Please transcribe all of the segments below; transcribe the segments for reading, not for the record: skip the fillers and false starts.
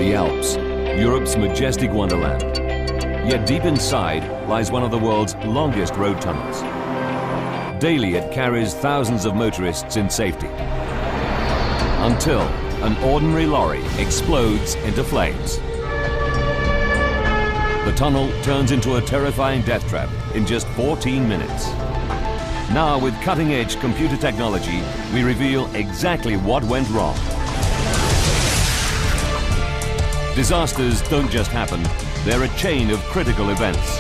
The Alps, Europe's majestic wonderland. Yet deep inside lies one of the world's longest road tunnels. Daily it carries thousands of motorists in safety. Until an ordinary lorry explodes into flames. The tunnel turns into a terrifying death trap in just 14 minutes. Now, with cutting-edge computer technology, we reveal exactly what went wrong. Disasters don't just happen, they're a chain of critical events.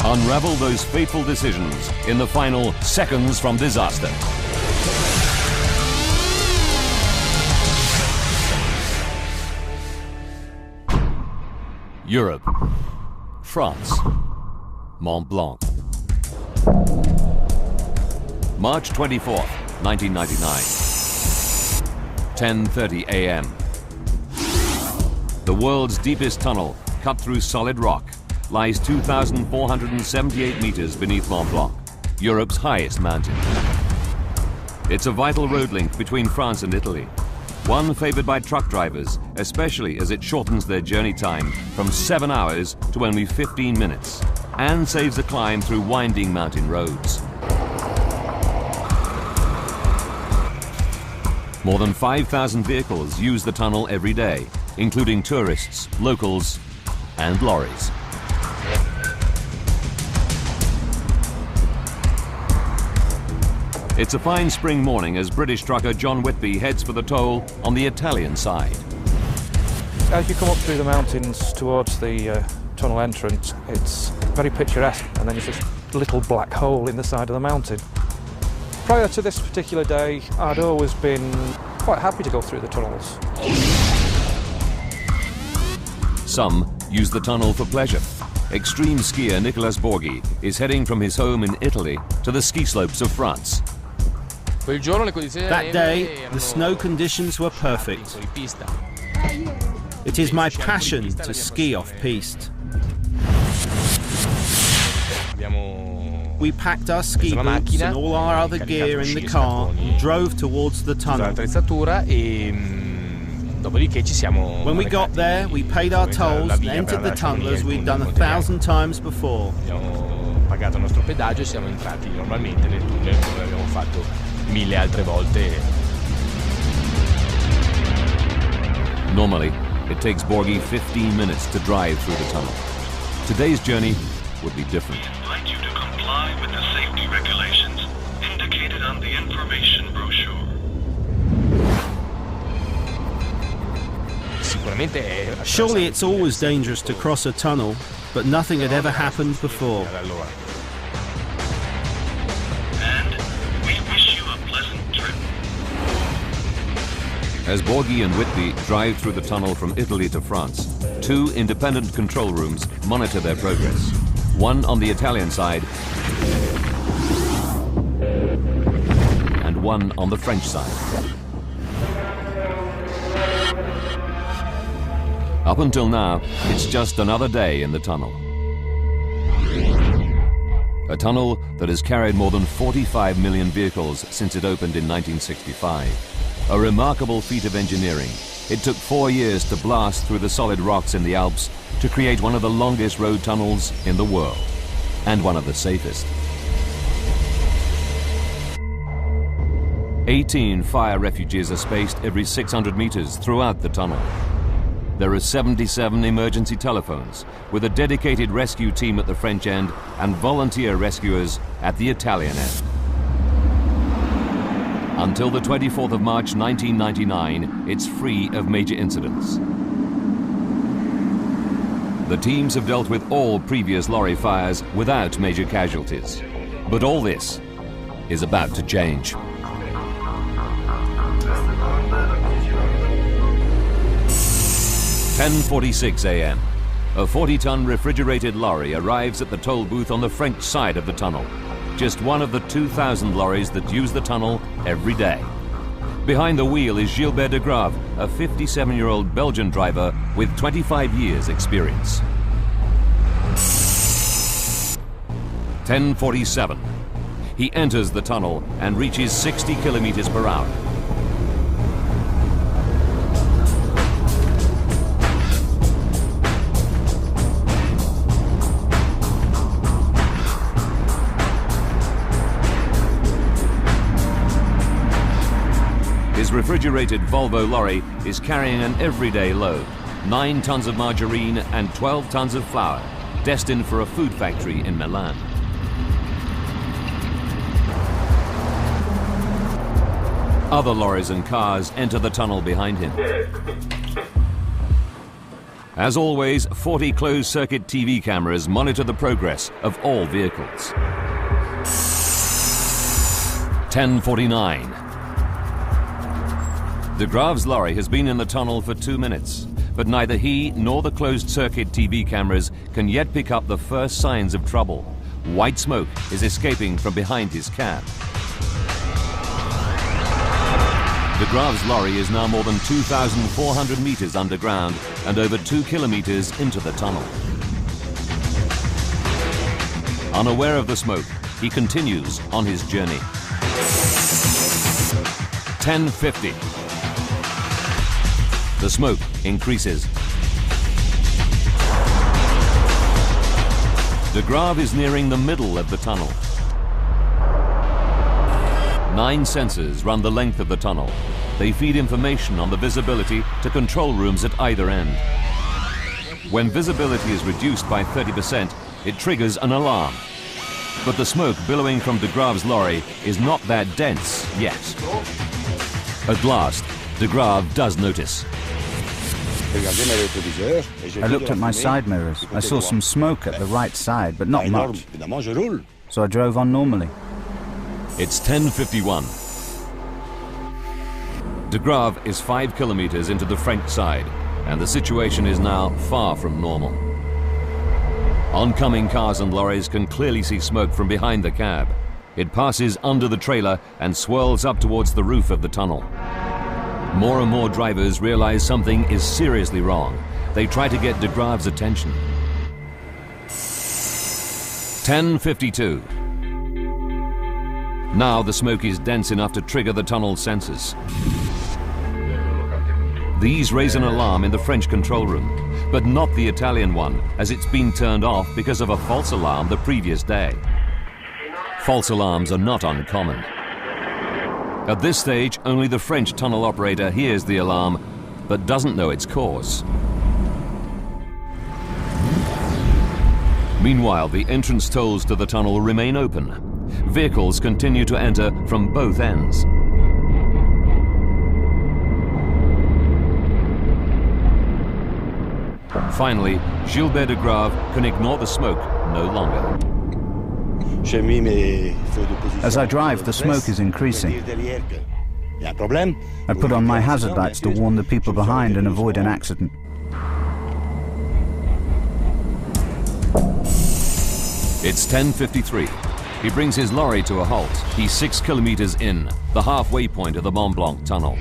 Unravel those fateful decisions in the final seconds from disaster. Europe, France, Mont Blanc. March 24th, 1999. 10:30 a.m. The world's deepest tunnel, cut through solid rock, lies 2,478 meters beneath Mont Blanc, Europe's highest mountain. It's a vital road link between France and Italy, one favored by truck drivers, especially as it shortens their journey time from 7 hours to only 15 minutes, and saves a climb through winding mountain roads. More than 5,000 vehicles use the tunnel every day, including tourists, locals, and lorries. It's a fine spring morning as British trucker John Whitby heads for the toll on the Italian side. As you come up through the mountains towards the tunnel entrance, it's very picturesque, and then there's this little black hole in the side of the mountain. Prior to this particular day, I'd always been quite happy to go through the tunnels. Some use the tunnel for pleasure. Extreme skier Nicolas Borghi is heading from his home in Italy to the ski slopes of France. That day, the snow conditions were perfect. It is my passion to ski off-piste. We packed our ski boots and all our other gear in the car and drove towards the tunnel. When we got there, we paid our tolls and entered the tunnel as we'd done 1,000 times before. Normally, it takes Borghi 15 minutes to drive through the tunnel. Today's journey would be different. We invite you to comply with the safety regulations indicated on the information brochure. Surely it's always dangerous to cross a tunnel, but nothing had ever happened before. And we wish you a pleasant trip. As Borghi and Whitby drive through the tunnel from Italy to France, two independent control rooms monitor their progress. One on the Italian side and one on the French side. Up until now, it's just another day in the tunnel. A tunnel that has carried more than 45 million vehicles since it opened in 1965. A remarkable feat of engineering. It took 4 years to blast through the solid rocks in the Alps to create one of the longest road tunnels in the world, and one of the safest. 18 fire refuges are spaced every 600 meters throughout the tunnel. There are 77 emergency telephones, with a dedicated rescue team at the French end and volunteer rescuers at the Italian end. Until the 24th of March 1999, it's free of major incidents. The teams have dealt with all previous lorry fires without major casualties. But all this is about to change. 10:46 a.m. A 40-ton refrigerated lorry arrives at the toll booth on the French side of the tunnel. Just one of the 2,000 lorries that use the tunnel every day. Behind the wheel is Gilbert de Grave, a 57-year-old Belgian driver with 25 years experience. 10:47. He enters the tunnel and reaches 60 kilometers per hour. refrigerated Volvo lorry is carrying an everyday load, 9 tons of margarine and 12 tons of flour, destined for a food factory in Milan. Other lorries and cars enter the tunnel behind him. As always, 40 closed-circuit TV cameras monitor the progress of all vehicles. 10:49. De Graaf's lorry has been in the tunnel for 2 minutes, but neither he nor the closed-circuit TV cameras can yet pick up the first signs of trouble. White smoke is escaping from behind his cab. De Graaf's lorry is now more than 2,400 meters underground and over 2 kilometers into the tunnel. Unaware of the smoke, he continues on his journey. 10:50. The smoke increases. De Graaf is nearing the middle of the tunnel. 9 sensors run the length of the tunnel. They feed information on the visibility to control rooms at either end. When visibility is reduced by 30%, it triggers an alarm. But the smoke billowing from De Graaf's lorry is not that dense yet. At last, De Graaf does notice. I looked at my side mirrors. I saw some smoke at the right side, but not much. So I drove on normally. It's 10:51. De Graaf is 5 kilometers into the French side, and the situation is now far from normal. Oncoming cars and lorries can clearly see smoke from behind the cab. It passes under the trailer and swirls up towards the roof of the tunnel. More and more drivers realize something is seriously wrong. They try to get De Graaf's attention. 10:52. Now the smoke is dense enough to trigger the tunnel sensors. These raise an alarm in the French control room, but not the Italian one, as it's been turned off because of a false alarm the previous day. False alarms are not uncommon. At this stage, only the French tunnel operator hears the alarm, but doesn't know its cause. Meanwhile, the entrance tolls to the tunnel remain open. Vehicles continue to enter from both ends. Finally, Gilbert de Graaf can ignore the smoke no longer. As I drive, the smoke is increasing. I put on my hazard lights to warn the people behind and avoid an accident. It's 10:53. He brings his lorry to a halt. He's 6 kilometers in, the halfway point of the Mont Blanc tunnel.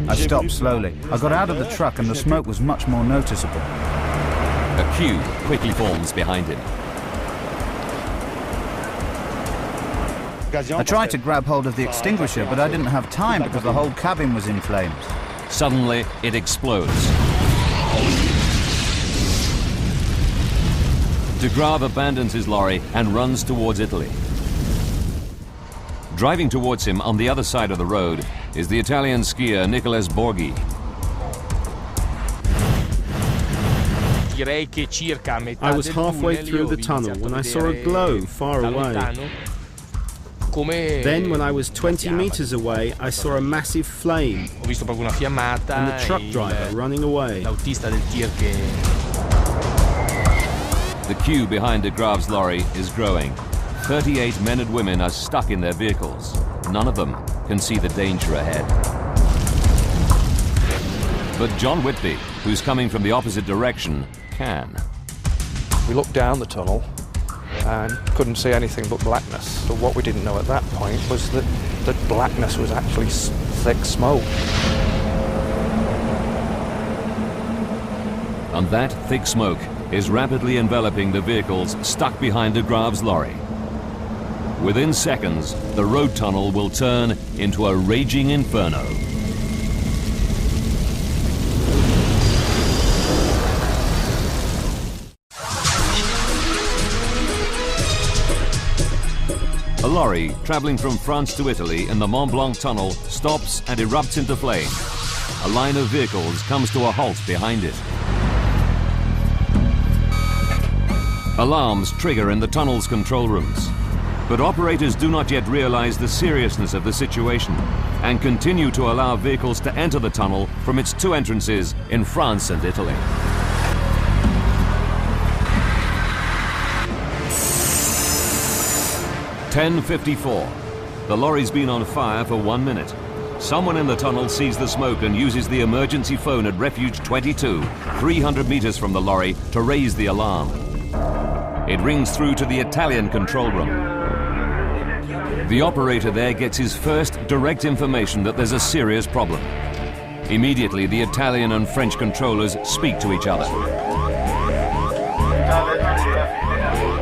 I stopped slowly. I got out of the truck and the smoke was much more noticeable. A queue quickly forms behind him. I tried to grab hold of the extinguisher, but I didn't have time because the whole cabin was in flames. Suddenly, it explodes. De Graaf abandons his lorry and runs towards Italy. Driving towards him on the other side of the road is the Italian skier Nicolas Borghi. I was halfway through the tunnel when I saw a glow far away. Then, when I was 20 meters away, I saw a massive flame and the truck driver running away. The queue behind De Graaf's lorry is growing. 38 men and women are stuck in their vehicles. None of them can see the danger ahead. But John Whitby, who's coming from the opposite direction, can. We looked down the tunnel and couldn't see anything but blackness. But what we didn't know at that point was that blackness was actually thick smoke. And that thick smoke is rapidly enveloping the vehicles stuck behind De Graaf's lorry. Within seconds, the road tunnel will turn into a raging inferno. A lorry traveling from France to Italy in the Mont Blanc tunnel stops and erupts into flame. A line of vehicles comes to a halt behind it. Alarms trigger in the tunnel's control rooms. But operators do not yet realize the seriousness of the situation and continue to allow vehicles to enter the tunnel from its two entrances in France and Italy. (10:54). The lorry's been on fire for 1 minute. Someone in the tunnel sees the smoke and uses the emergency phone at Refuge 22, 300 meters from the lorry, to raise the alarm. It rings through to the Italian control room. The operator there gets his first direct information that there's a serious problem. Immediately, the Italian and French controllers speak to each other.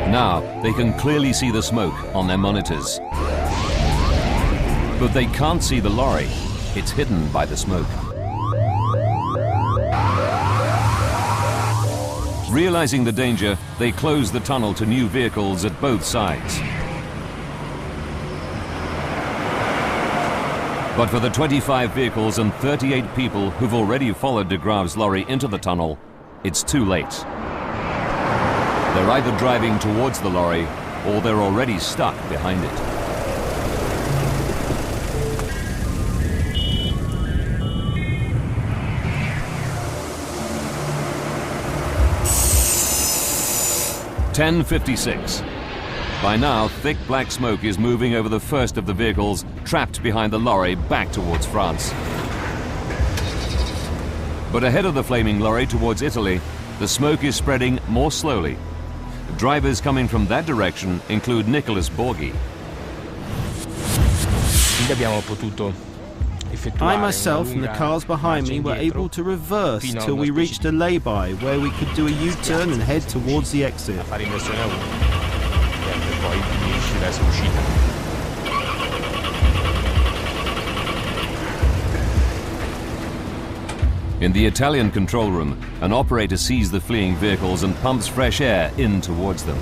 Now, they can clearly see the smoke on their monitors. But they can't see the lorry. It's hidden by the smoke. Realizing the danger, they close the tunnel to new vehicles at both sides. But for the 25 vehicles and 38 people who've already followed de Graaf's lorry into the tunnel, it's too late. They're either driving towards the lorry or they're already stuck behind it. (10:56). By now, thick black smoke is moving over the first of the vehicles trapped behind the lorry back towards France. But ahead of the flaming lorry towards Italy, the smoke is spreading more slowly. Drivers coming from that direction include Nicholas Borghi. I myself and the cars behind me were able to reverse till we reached a lay-by where we could do a U-turn and head towards the exit. In the Italian control room, an operator sees the fleeing vehicles and pumps fresh air in towards them.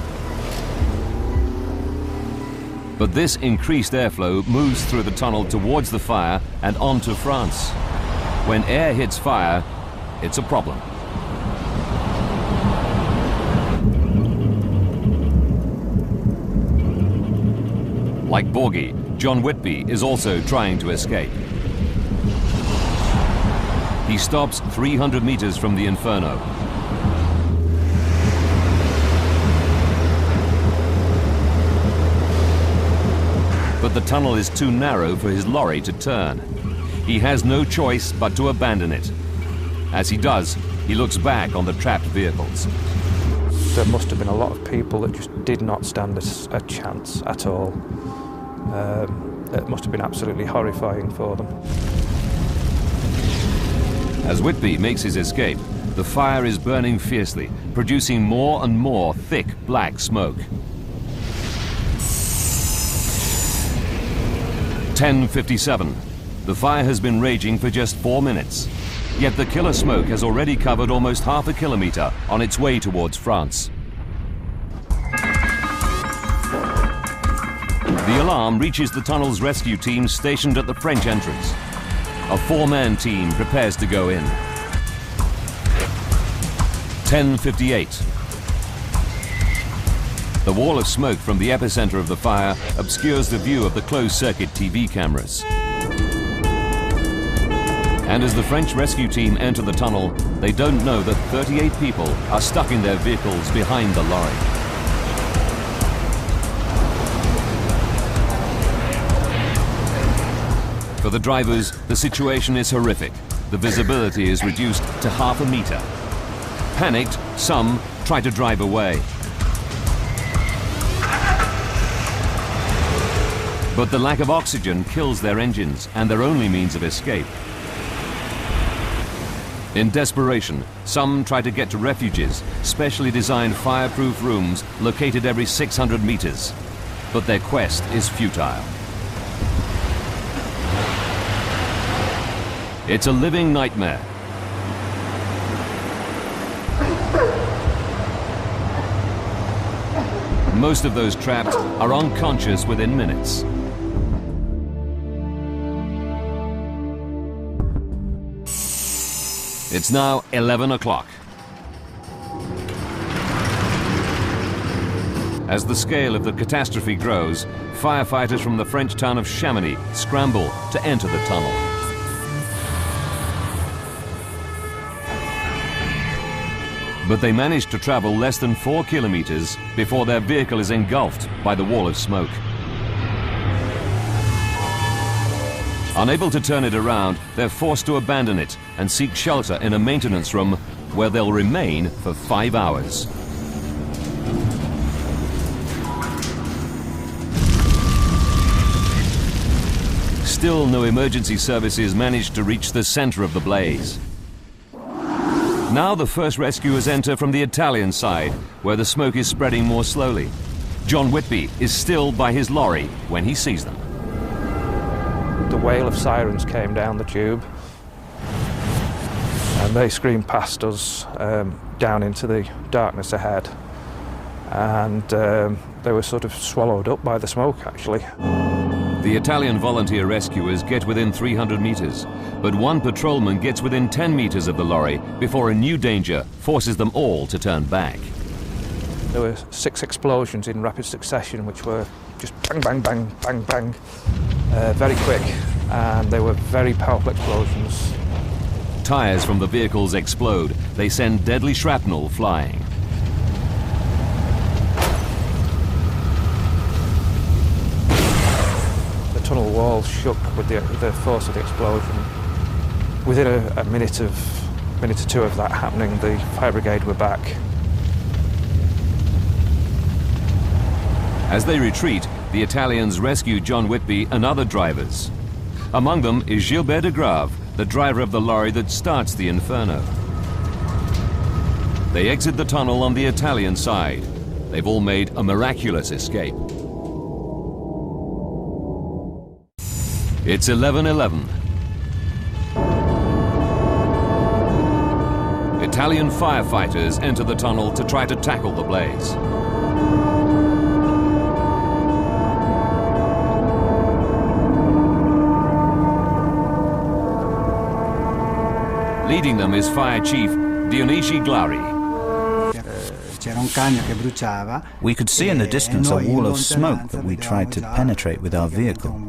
But this increased airflow moves through the tunnel towards the fire and onto France. When air hits fire, it's a problem. Like Borghi, John Whitby is also trying to escape. He stops 300 meters from the Inferno. But the tunnel is too narrow for his lorry to turn. He has no choice but to abandon it. As he does, he looks back on the trapped vehicles. There must have been a lot of people that just did not stand a chance at all. It must have been absolutely horrifying for them. As Whitby makes his escape, the fire is burning fiercely, producing more and more thick black smoke. 10:57. The fire has been raging for just 4 minutes. Yet the killer smoke has already covered almost half a kilometer on its way towards France. The alarm reaches the tunnel's rescue team stationed at the French entrance. A 4-man team prepares to go in. 10:58. The wall of smoke from the epicenter of the fire obscures the view of the closed-circuit TV cameras. And as the French rescue team enter the tunnel, they don't know that 38 people are stuck in their vehicles behind the lorry. For the drivers, the situation is horrific. The visibility is reduced to half a meter. Panicked, some try to drive away. But the lack of oxygen kills their engines and their only means of escape. In desperation, some try to get to refuges, specially designed fireproof rooms located every 600 meters. But their quest is futile. It's a living nightmare. Most of those trapped are unconscious within minutes. It's now 11 o'clock. As the scale of the catastrophe grows, firefighters from the French town of Chamonix scramble to enter the tunnel. But they manage to travel less than 4 kilometers before their vehicle is engulfed by the wall of smoke. Unable to turn it around, they're forced to abandon it and seek shelter in a maintenance room where they'll remain for 5 hours. Still, no emergency services managed to reach the center of the blaze. Now the first rescuers enter from the Italian side, where the smoke is spreading more slowly. John Whitby is still by his lorry when he sees them. The wail of sirens came down the tube, and they screamed past us down into the darkness ahead. And they were sort of swallowed up by the smoke, actually. The Italian volunteer rescuers get within 300 meters, but one patrolman gets within 10 meters of the lorry before a new danger forces them all to turn back. There were 6 explosions in rapid succession, which were just bang, bang, bang, bang, bang, very quick, and they were very powerful explosions. Tires from the vehicles explode. They send deadly shrapnel flying. The tunnel walls shook with the force of the explosion. Within a minute or two of that happening, the fire brigade were back. As they retreat, the Italians rescue John Whitby and other drivers. Among them is Gilbert de Grave, the driver of the lorry that starts the Inferno. They exit the tunnel on the Italian side. They've all made a miraculous escape. It's 11:11. Italian firefighters enter the tunnel to try to tackle the blaze. Leading them is Fire Chief Dionigi Glari. We could see in the distance a wall of smoke that we tried to penetrate with our vehicle.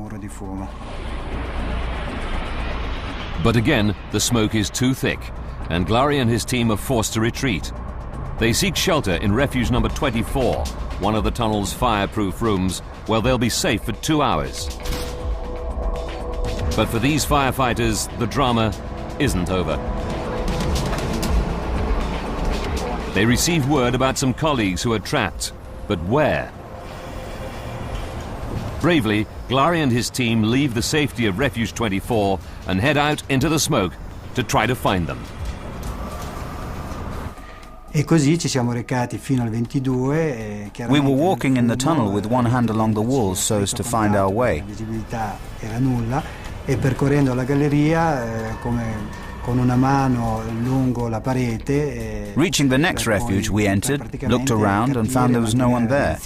But again, the smoke is too thick, and Glari and his team are forced to retreat. They seek shelter in refuge number 24, one of the tunnel's fireproof rooms, where they'll be safe for 2 hours. But for these firefighters, the drama isn't over. They receive word about some colleagues who are trapped, but where? Bravely, Glari and his team leave the safety of Refuge 24 and head out into the smoke to try to find them. We were walking in the tunnel with one hand along the walls so as to find our way. Reaching the next refuge, we entered, looked around and found there was no one there.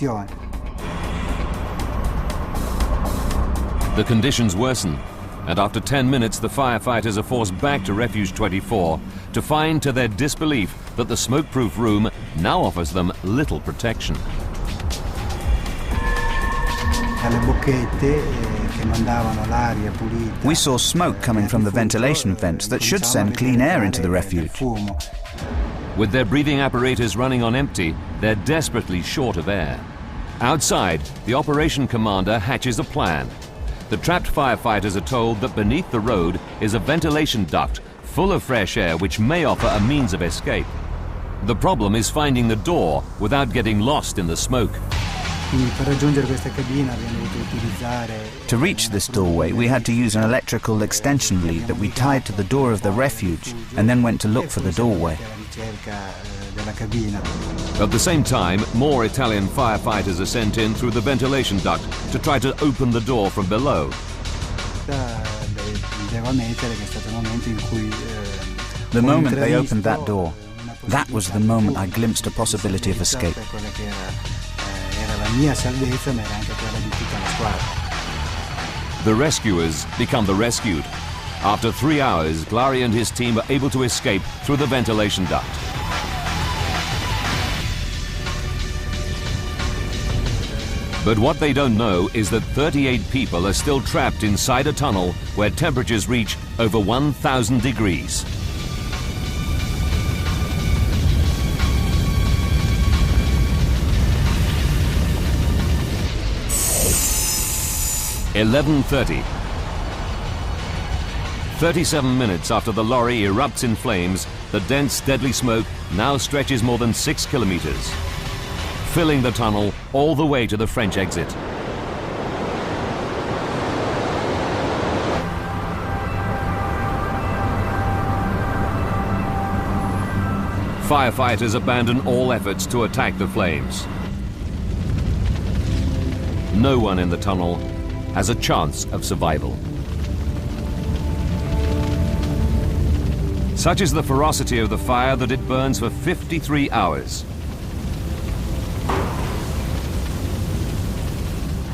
The conditions worsen, and after 10 minutes the firefighters are forced back to Refuge 24 to find to their disbelief that the smoke-proof room now offers them little protection. We saw smoke coming from the ventilation vents that should send clean air into the refuge. With their breathing apparatus running on empty, they're desperately short of air. Outside, the operation commander hatches a plan. The trapped firefighters are told that beneath the road is a ventilation duct full of fresh air which may offer a means of escape. The problem is finding the door without getting lost in the smoke. To reach this doorway, we had to use an electrical extension lead that we tied to the door of the refuge and then went to look for the doorway. At the same time, more Italian firefighters are sent in through the ventilation duct to try to open the door from below. The moment they opened that door, that was the moment I glimpsed a possibility of escape. mia salvezza ma era anche quella di tutta la squadra. The rescuers become the rescued. After 3 hours, Glary and his team are able to escape through the ventilation duct. But what they don't know is that 38 people are still trapped inside a tunnel where temperatures reach over 1,000 degrees. (11:30). 37 minutes after the lorry erupts in flames, the dense, deadly smoke now stretches more than 6 kilometers, filling the tunnel all the way to the French exit. Firefighters abandon all efforts to attack the flames. No one in the tunnel has a chance of survival. Such is the ferocity of the fire that it burns for 53 hours.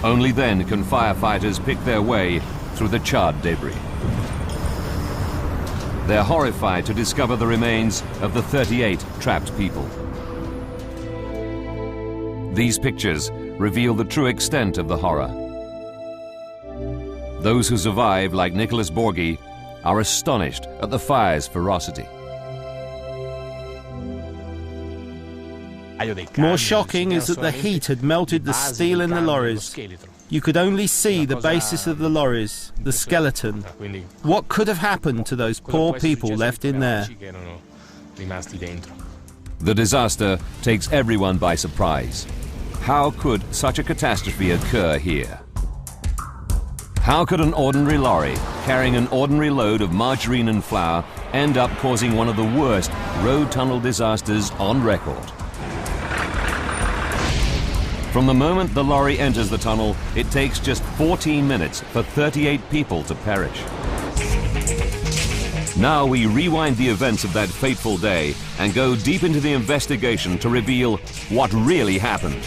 Only then can firefighters pick their way through the charred debris. They're horrified to discover the remains of the 38 trapped people. These pictures reveal the true extent of the horror. Those who survive, like Nicholas Borghi, are astonished at the fire's ferocity. More shocking is that the heat had melted the steel in the lorries. You could only see the basis of the lorries, the skeleton. What could have happened to those poor people left in there? The disaster takes everyone by surprise. How could such a catastrophe occur here? How could an ordinary lorry carrying an ordinary load of margarine and flour end up causing one of the worst road tunnel disasters on record? From the moment the lorry enters the tunnel, it takes just 14 minutes for 38 people to perish. Now we rewind the events of that fateful day and go deep into the investigation to reveal what really happened.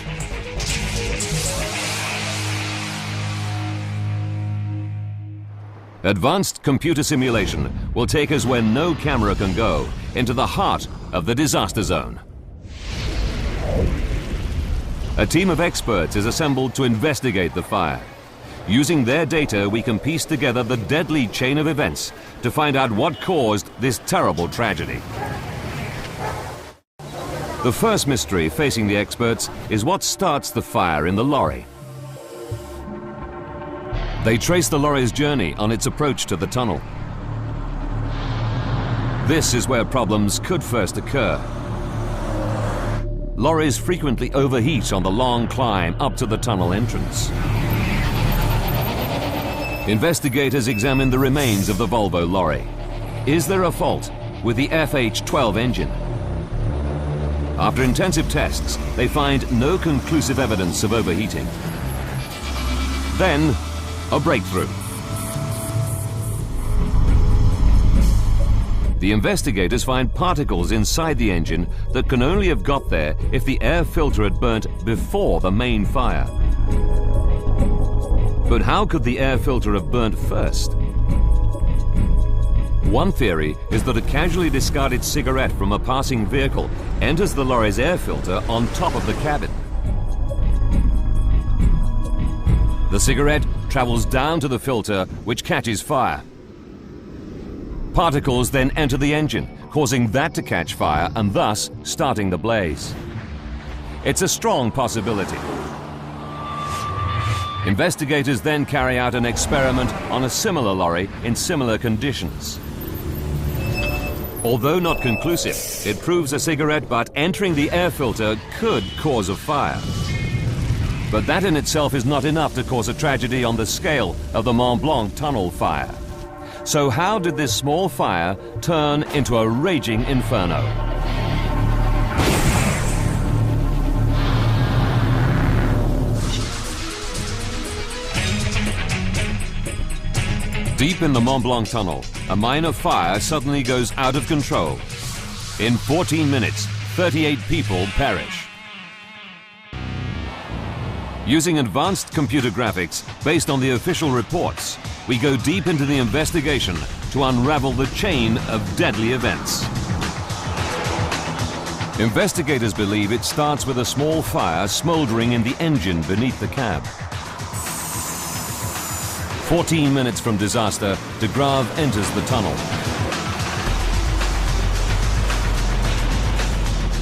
Advanced computer simulation will take us where no camera can go, into the heart of the disaster zone. A team of experts is assembled to investigate the fire. Using their data, we can piece together the deadly chain of events to find out what caused this terrible tragedy. The first mystery facing the experts is what starts the fire in the lorry. They trace the lorry's journey on its approach to the tunnel. This is where problems could first occur. Lorries frequently overheat on the long climb up to the tunnel entrance. Investigators examine the remains of the Volvo lorry. Is there a fault with the FH12 engine? After intensive tests, they find no conclusive evidence of overheating. Then, a breakthrough. The investigators find particles inside the engine that can only have got there if the air filter had burnt before the main fire. But how could the air filter have burnt first? One theory is that a casually discarded cigarette from a passing vehicle enters the lorry's air filter on top of the cabin. The cigarette travels down to the filter, which catches fire. Particles then enter the engine, causing that to catch fire and thus starting the blaze. It's a strong possibility. Investigators then carry out an experiment on a similar lorry in similar conditions. Although not conclusive, it proves a cigarette butt entering the air filter could cause a fire. But that in itself is not enough to cause a tragedy on the scale of the Mont Blanc tunnel fire. So how did this small fire turn into a raging inferno? Deep in the Mont Blanc tunnel, a minor fire suddenly goes out of control. In 14 minutes, 38 people perish. Using advanced computer graphics based on the official reports, we go deep into the investigation to unravel the chain of deadly events. Investigators believe it starts with a small fire smoldering in the engine beneath the cab. 14 minutes from disaster, de Grave enters the tunnel.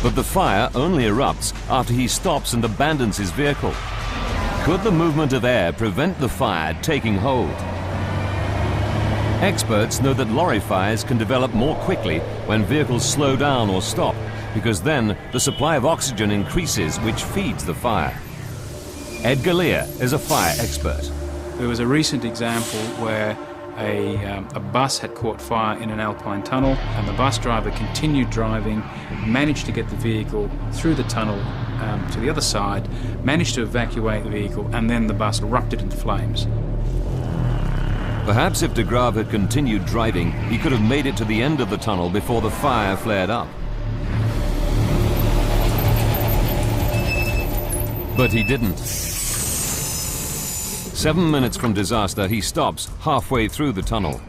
But the fire only erupts after he stops and abandons his vehicle. Could the movement of air prevent the fire taking hold? Experts know that lorry fires can develop more quickly when vehicles slow down or stop, because then the supply of oxygen increases, which feeds the fire. Ed Galea is a fire expert. There was a recent example where a bus had caught fire in an alpine tunnel, and the bus driver continued driving, managed to get the vehicle through the tunnel to the other side, managed to evacuate the vehicle, and then the bus erupted into flames. Perhaps if de Grave had continued driving, he could have made it to the end of the tunnel before the fire flared up. But he didn't. 7 minutes from disaster, he stops halfway through the tunnel.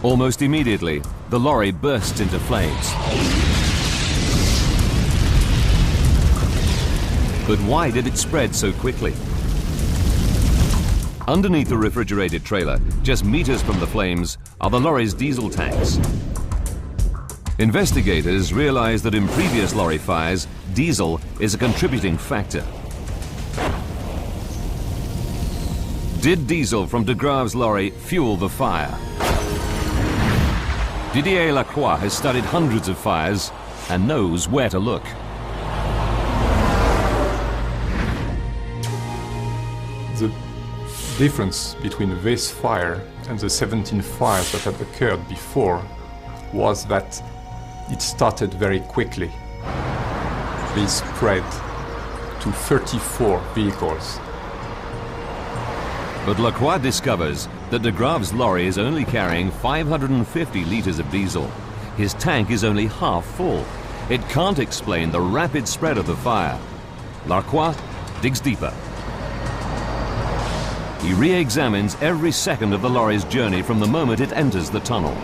Almost immediately, the lorry bursts into flames. But why did it spread so quickly? Underneath the refrigerated trailer, just meters from the flames, are the lorry's diesel tanks. Investigators realize that in previous lorry fires, diesel is a contributing factor. Did diesel from de Grave's lorry fuel the fire? Didier Lacroix has studied hundreds of fires and knows where to look. The difference between this fire and the 17 fires that had occurred before was that it started very quickly. They spread to 34 vehicles. But Lacroix discovers that de Grave's lorry is only carrying 550 liters of diesel. His tank is only half full. It can't explain the rapid spread of the fire. Lacroix digs deeper. He re-examines every second of the lorry's journey from the moment it enters the tunnel.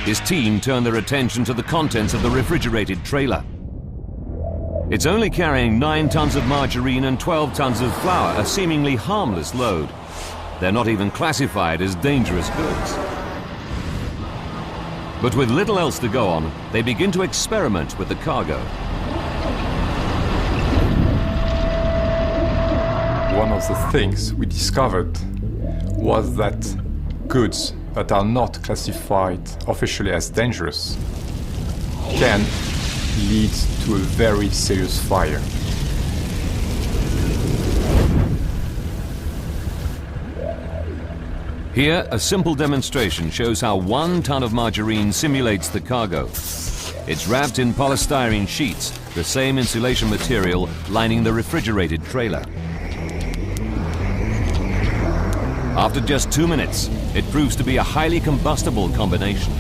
His team turn their attention to the contents of the refrigerated trailer. It's only carrying 9 tons of margarine and 12 tons of flour, a seemingly harmless load. They're not even classified as dangerous goods. But with little else to go on, they begin to experiment with the cargo. One of the things we discovered was that goods that are not classified officially as dangerous can lead to a very serious fire. Here, a simple demonstration shows how 1 ton of margarine simulates the cargo. It's wrapped in polystyrene sheets, the same insulation material lining the refrigerated trailer. After just 2 minutes, it proves to be a highly combustible combination.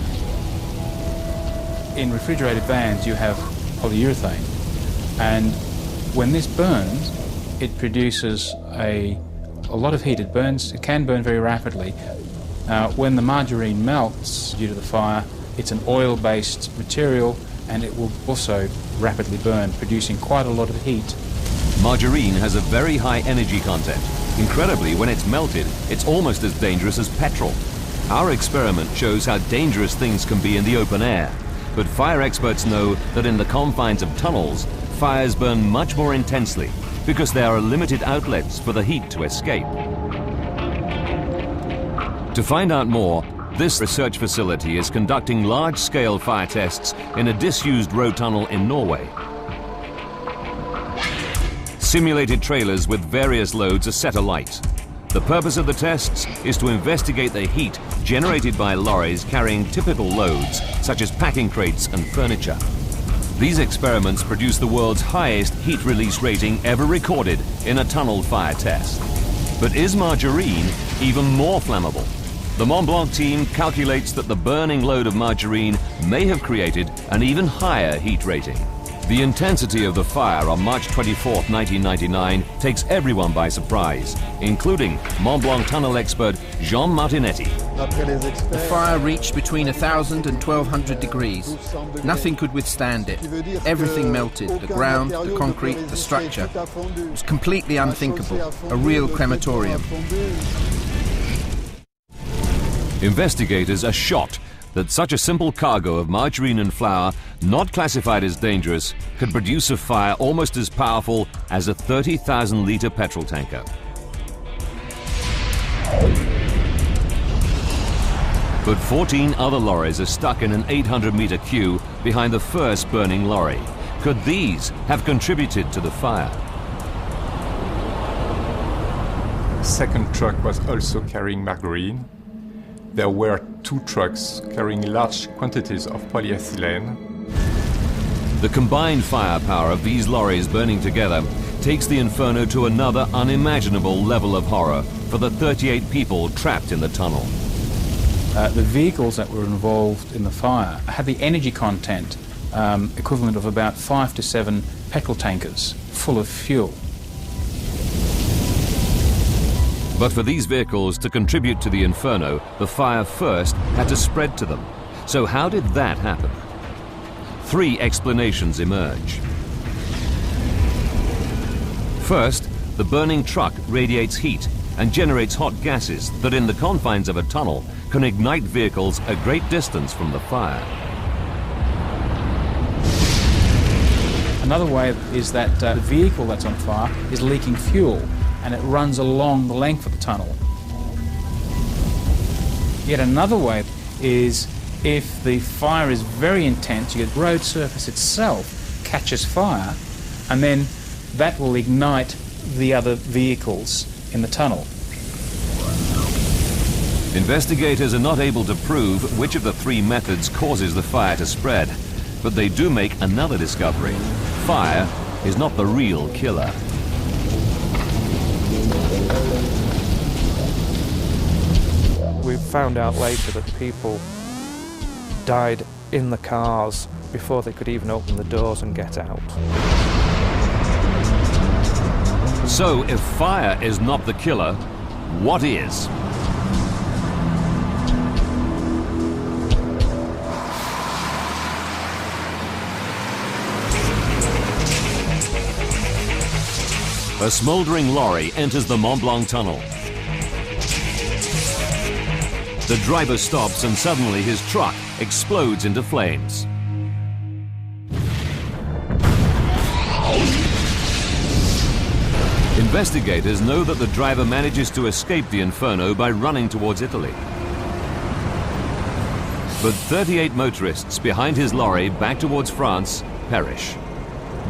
In refrigerated vans, you have polyurethane, and when this burns, it produces a lot of heat. It burns, it can burn very rapidly. When the margarine melts due to the fire, it's an oil-based material, and it will also rapidly burn, producing quite a lot of heat. Margarine has a very high energy content. Incredibly, when it's melted, it's almost as dangerous as petrol. Our experiment shows how dangerous things can be in the open air. But fire experts know that in the confines of tunnels, fires burn much more intensely because there are limited outlets for the heat to escape. To find out more, this research facility is conducting large-scale fire tests in a disused road tunnel in Norway. Simulated trailers with various loads are set alight. The purpose of the tests is to investigate the heat generated by lorries carrying typical loads, such as packing crates and furniture. These experiments produce the world's highest heat release rating ever recorded in a tunnel fire test. But is margarine even more flammable? The Mont Blanc team calculates that the burning load of margarine may have created an even higher heat rating. The intensity of the fire on March 24, 1999 takes everyone by surprise, including Mont Blanc tunnel expert Jean Martinetti. The fire reached between 1,000 and 1,200 degrees. Nothing could withstand it. Everything melted, the ground, the concrete, the structure. It was completely unthinkable, a real crematorium. Investigators are shocked that such a simple cargo of margarine and flour, not classified as dangerous, could produce a fire almost as powerful as a 30,000-litre petrol tanker. But 14 other lorries are stuck in an 800-metre queue behind the first burning lorry. Could these have contributed to the fire? The second truck was also carrying margarine. There were 2 trucks carrying large quantities of polyethylene. The combined firepower of these lorries burning together takes the Inferno to another unimaginable level of horror for the 38 people trapped in the tunnel. The vehicles that were involved in the fire had the energy content equivalent of about 5 to 7 petrol tankers full of fuel. But for these vehicles to contribute to the Inferno, the fire first had to spread to them. So how did that happen? 3 explanations emerge. First, the burning truck radiates heat and generates hot gases that in the confines of a tunnel can ignite vehicles a great distance from the fire. Another way is that the vehicle that's on fire is leaking fuel, and it runs along the length of the tunnel. Yet another way is if the fire is very intense, the road surface itself catches fire, and then that will ignite the other vehicles in the tunnel. Investigators are not able to prove which of the 3 methods causes the fire to spread, but they do make another discovery. Fire is not the real killer. We found out later that people died in the cars before they could even open the doors and get out. So if fire is not the killer, what is? A smouldering lorry enters the Mont Blanc tunnel. The driver stops and suddenly his truck explodes into flames. Investigators know that the driver manages to escape the Inferno by running towards Italy. But 38 motorists behind his lorry back towards France perish.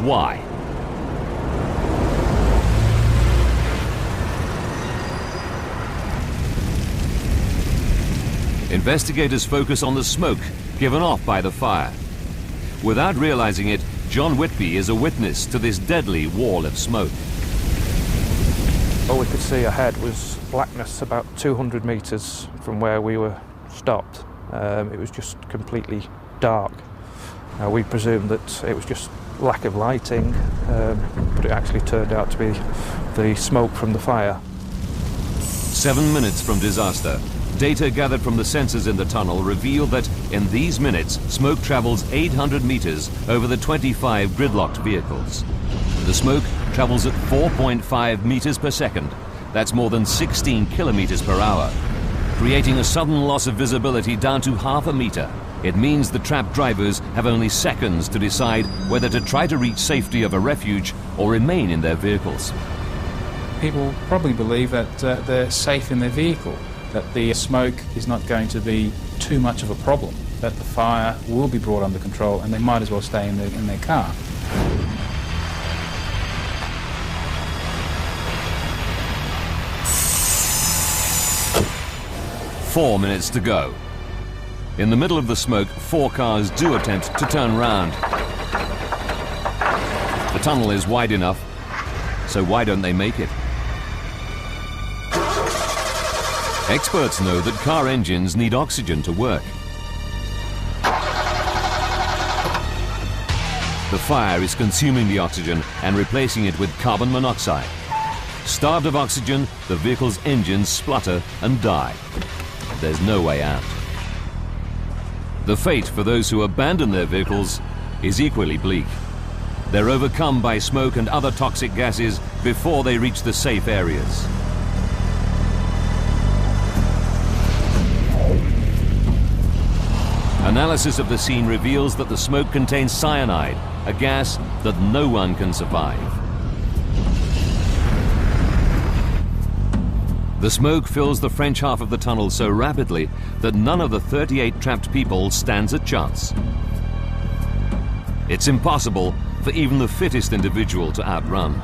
Why? Investigators focus on the smoke given off by the fire. Without realizing it, John Whitby is a witness to this deadly wall of smoke. All we could see ahead was blackness about 200 metres from where we were stopped. It was just completely dark. We presumed that it was just lack of lighting, but it actually turned out to be the smoke from the fire. 7 minutes from disaster, data gathered from the sensors in the tunnel reveal that in these minutes, smoke travels 800 meters over the 25 gridlocked vehicles. The smoke travels at 4.5 meters per second. That's more than 16 kilometers per hour, creating a sudden loss of visibility down to half a meter. It means the trapped drivers have only seconds to decide whether to try to reach safety of a refuge or remain in their vehicles. People probably believe that they're safe in their vehicle, that the smoke is not going to be too much of a problem, that the fire will be brought under control and they might as well stay in their car. Four minutes to go. In the middle of the smoke, 4 cars do attempt to turn round. The tunnel is wide enough, so why don't they make it? Experts know that car engines need oxygen to work. The fire is consuming the oxygen and replacing it with carbon monoxide. Starved of oxygen, the vehicle's engines splutter and die. There's no way out. The fate for those who abandon their vehicles is equally bleak. They're overcome by smoke and other toxic gases before they reach the safe areas. Analysis of the scene reveals that the smoke contains cyanide, a gas that no one can survive. The smoke fills the French half of the tunnel so rapidly that none of the 38 trapped people stands a chance. It's impossible for even the fittest individual to outrun.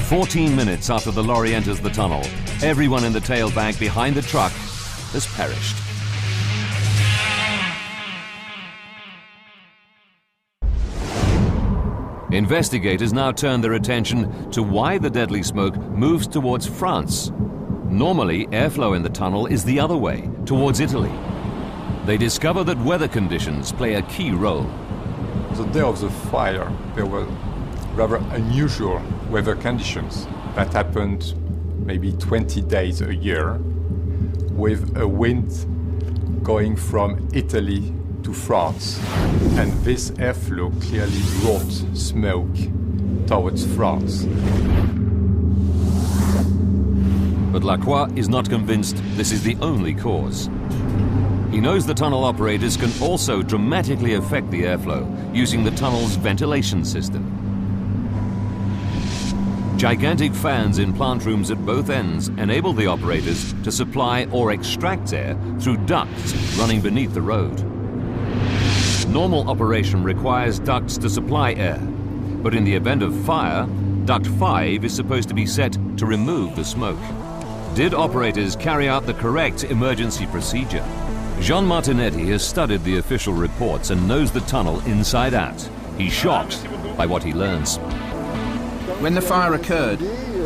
"14 minutes after the lorry enters the tunnel, everyone in the tailbank behind the truck has perished." Investigators now turn their attention to why the deadly smoke moves towards France. Normally, airflow in the tunnel is the other way, towards Italy. They discover that weather conditions play a key role. The day of the fire, there were rather unusual weather conditions that happened maybe 20 days a year, with a wind going from Italy to France. And this airflow clearly brought smoke towards France. But Lacroix is not convinced this is the only cause. He knows the tunnel operators can also dramatically affect the airflow using the tunnel's ventilation system. Gigantic fans in plant rooms at both ends enable the operators to supply or extract air through ducts running beneath the road. Normal operation requires ducts to supply air, but in the event of fire, duct 5 is supposed to be set to remove the smoke. Did operators carry out the correct emergency procedure? Jean Martinetti has studied the official reports and knows the tunnel inside out. He's shocked by what he learns. When the fire occurred,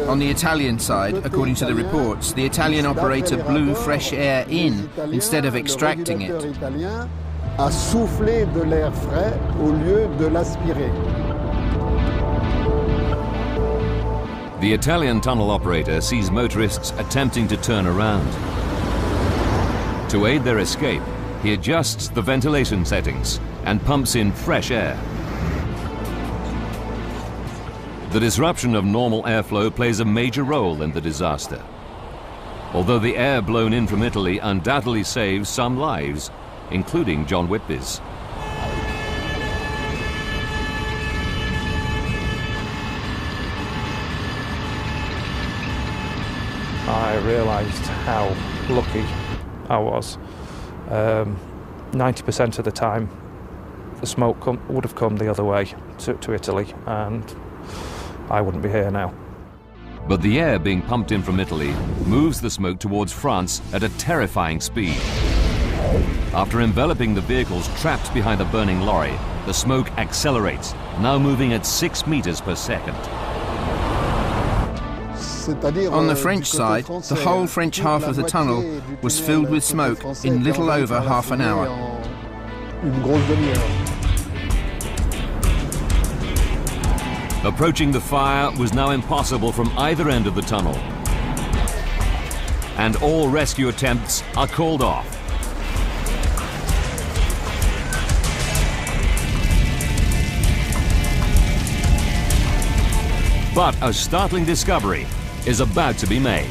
on the Italian side, according to the reports, the Italian operator blew fresh air in instead of extracting it. A soufflé de l'air frais au lieu de l'aspirer. The Italian tunnel operator sees motorists attempting to turn around. To aid their escape, he adjusts the ventilation settings and pumps in fresh air. The disruption of normal airflow plays a major role in the disaster. Although the air blown in from Italy undoubtedly saves some lives, including John Whitby's. I realised how lucky I was. 90% of the time, the smoke would have come the other way to Italy, and I wouldn't be here now. But the air being pumped in from Italy moves the smoke towards France at a terrifying speed. After enveloping the vehicles trapped behind the burning lorry, the smoke accelerates, now moving at 6 meters per second. On the French side, the whole French half of the tunnel was filled with smoke in little over half an hour. Approaching the fire was now impossible from either end of the tunnel. And all rescue attempts are called off. But a startling discovery is about to be made.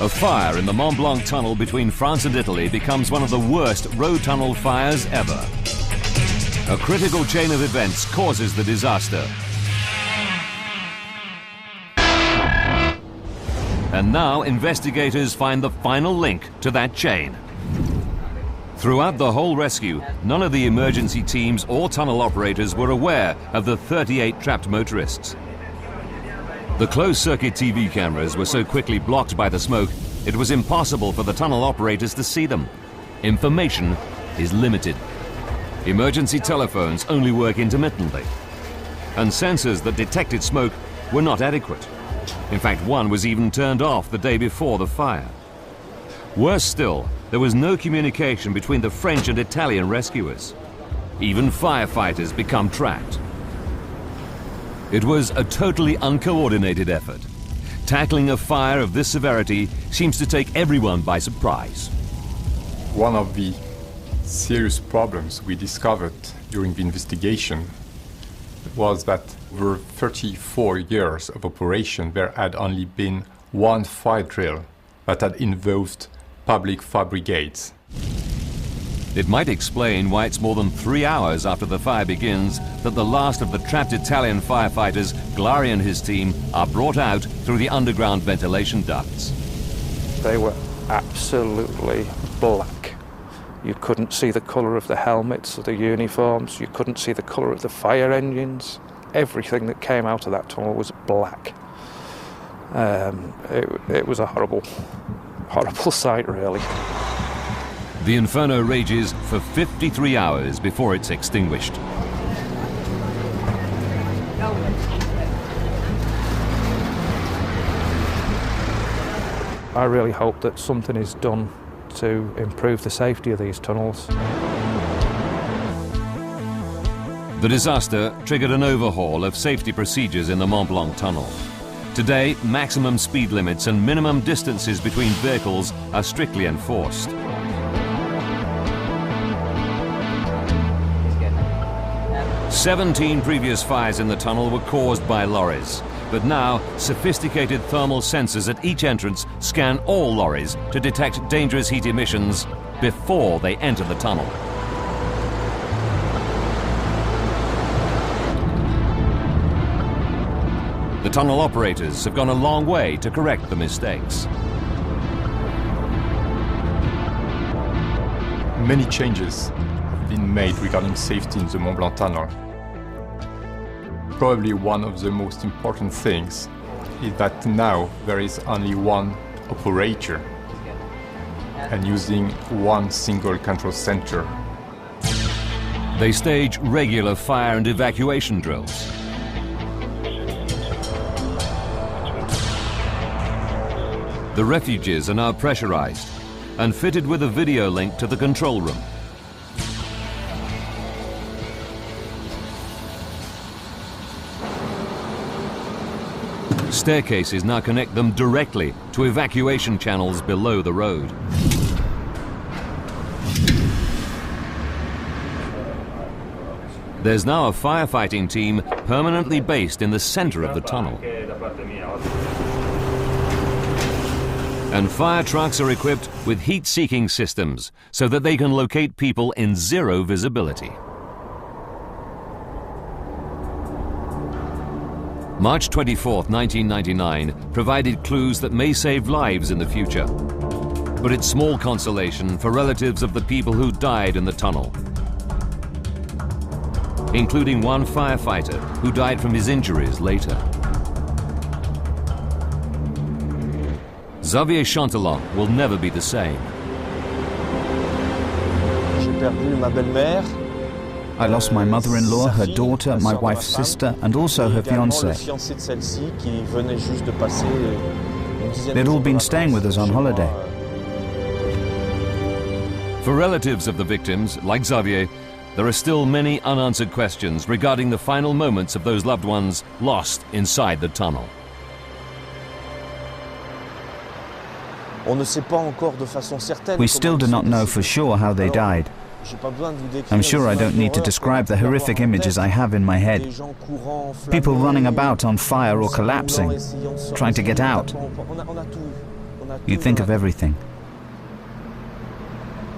A fire in the Mont Blanc tunnel between France and Italy becomes one of the worst road tunnel fires ever. A critical chain of events causes the disaster. And now investigators find the final link to that chain. Throughout the whole rescue, none of the emergency teams or tunnel operators were aware of the 38 trapped motorists. The closed-circuit TV cameras were so quickly blocked by the smoke, it was impossible for the tunnel operators to see them. Information is limited. Emergency telephones only work intermittently. And sensors that detected smoke were not adequate. In fact, one was even turned off the day before the fire. Worse still, there was no communication between the French and Italian rescuers. Even firefighters become trapped. It was a totally uncoordinated effort. Tackling a fire of this severity seems to take everyone by surprise. One of the serious problems we discovered during the investigation was that over 34 years of operation there had only been one fire drill that had involved public fire brigades. It might explain why it's more than 3 hours after the fire begins that the last of the trapped Italian firefighters, Glari and his team, are brought out through the underground ventilation ducts. They were absolutely black. You couldn't see the colour of the helmets or the uniforms. You couldn't see the colour of the fire engines. Everything that came out of that tunnel was black. It was a horrible sight, really. The inferno rages for 53 hours before it's extinguished. I really hope that something is done to improve the safety of these tunnels. The disaster triggered an overhaul of safety procedures in the Mont Blanc tunnel. Today, maximum speed limits and minimum distances between vehicles are strictly enforced. "17 previous fires in the tunnel were caused by lorries, but now sophisticated thermal sensors at each entrance scan all lorries to detect dangerous heat emissions before they enter the tunnel." The tunnel operators have gone a long way to correct the mistakes. Many changes have been made regarding safety in the Mont Blanc tunnel. Probably one of the most important things is that now there is only one operator and using one single control center. They stage regular fire and evacuation drills. The refuges are now pressurized and fitted with a video link to the control room. Staircases now connect them directly to evacuation channels below the road. There's now a firefighting team permanently based in the center of the tunnel. And fire trucks are equipped with heat-seeking systems so that they can locate people in zero visibility. March 24th, 1999 provided clues that may save lives in the future. But it's small consolation for relatives of the people who died in the tunnel, including one firefighter who died from his injuries later. Xavier Chantelant will never be the same. I lost my mother-in-law, her daughter, my wife's sister, and also her fiancé. They'd all been staying with us on holiday. For relatives of the victims, like Xavier, there are still many unanswered questions regarding the final moments of those loved ones lost inside the tunnel. We still do not know for sure how they died. I'm sure I don't need to describe the horrific images I have in my head. People running about on fire or collapsing, trying to get out. You think of everything.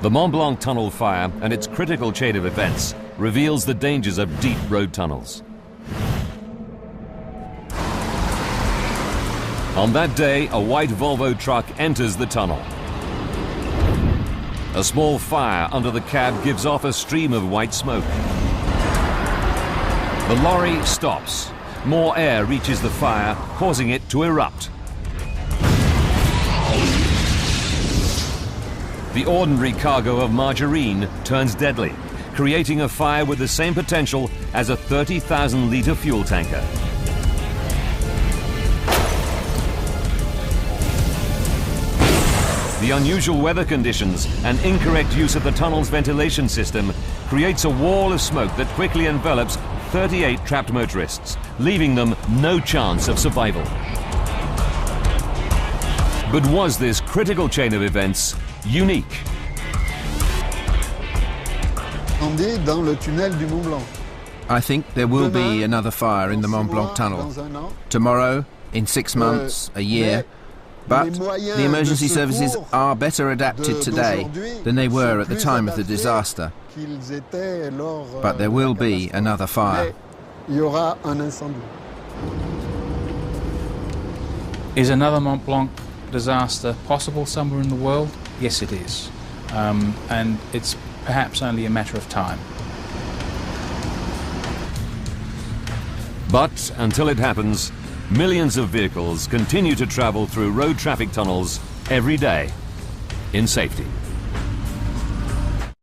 The Mont Blanc tunnel fire and its critical chain of events reveals the dangers of deep road tunnels. On that day, a white Volvo truck enters the tunnel. A small fire under the cab gives off a stream of white smoke. The lorry stops, more air reaches the fire, causing it to erupt. The ordinary cargo of margarine turns deadly, creating a fire with the same potential as a 30,000-litre fuel tanker. The unusual weather conditions and incorrect use of the tunnel's ventilation system creates a wall of smoke that quickly envelops 38 trapped motorists, leaving them no chance of survival. But was this critical chain of events unique? I think there will be another fire in the Mont Blanc tunnel. Tomorrow, in 6 months, a year. But the emergency services are better adapted today than they were at the time of the disaster. But there will be another fire. Is another Mont Blanc disaster possible somewhere in the world? Yes, it is. And it's perhaps only a matter of time. But until it happens, millions of vehicles continue to travel through road traffic tunnels every day in safety.